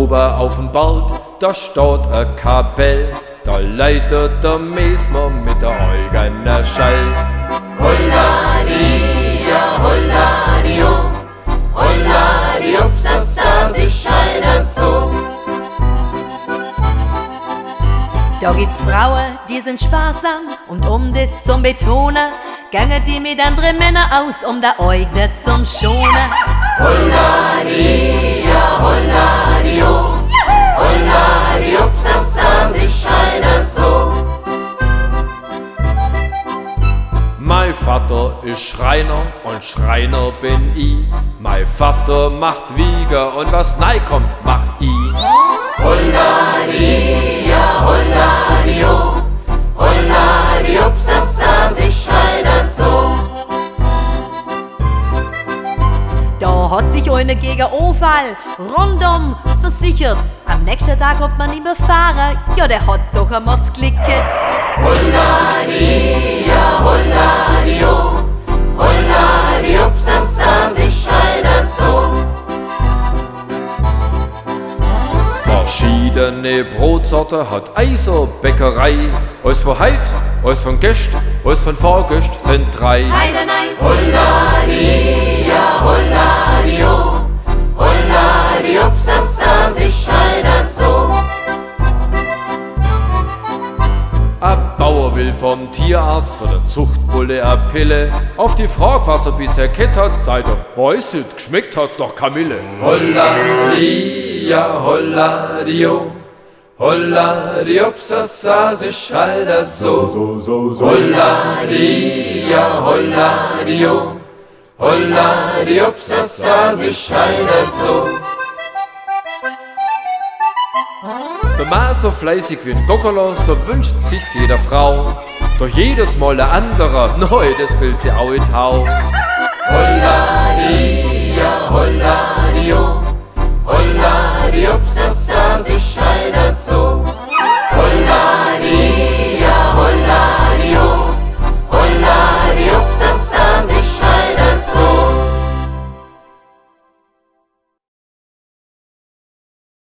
oben auf'm Berg, da steht a Kapell, da leitet der Mesmer mit der eigenen Schall. Holladia, holladio, holladiopsasa, sie scheint so. Da gibt's Frauen, die sind sparsam und um das zum Betonen, gangen die mit anderen Männern aus, um der eigene zum schonen. Holladia, holladio, holladiopsasa, sie scheint so. Mein Vater ist Schreiner und Schreiner bin ich. Mein Vater macht Wiege und was nei kommt, mach ich. Holladia, holladio, holladiopsasa, sie scheint so. Da hat sich eine gegen Unfall rundum versichert. Am nächsten Tag hat man ihn befahren, ja der hat doch am Mords geklickt. Holladia, holladio, holladiopsasa, sie scheint so. Verschiedene Brotsorte hat Eiser Bäckerei. Eus von heut, eus von Gäst, eus von Vorgäst sind drei. Nein, nein, nein. Holladia, holladio, holladiopsasa, sie scheint so. A Bauer will vom Tierarzt von der Zuchtbulle a Pille. Auf die Frage, was er bisher kennt hat, sagt er, weißet, geschmeckt hat's doch Kamille. Holladia, holladio, holladiopsasa, sie scheint so. Holladia, holladio, holladiopsasa, sie scheint so. Der Mann so fleißig wie ein Gockerler, so wünscht sich's jeder Frau. Doch jedes Mal der andere, neu, das will sie auch in Hau. Holladia, holladio, holladiopsasa, sie scheint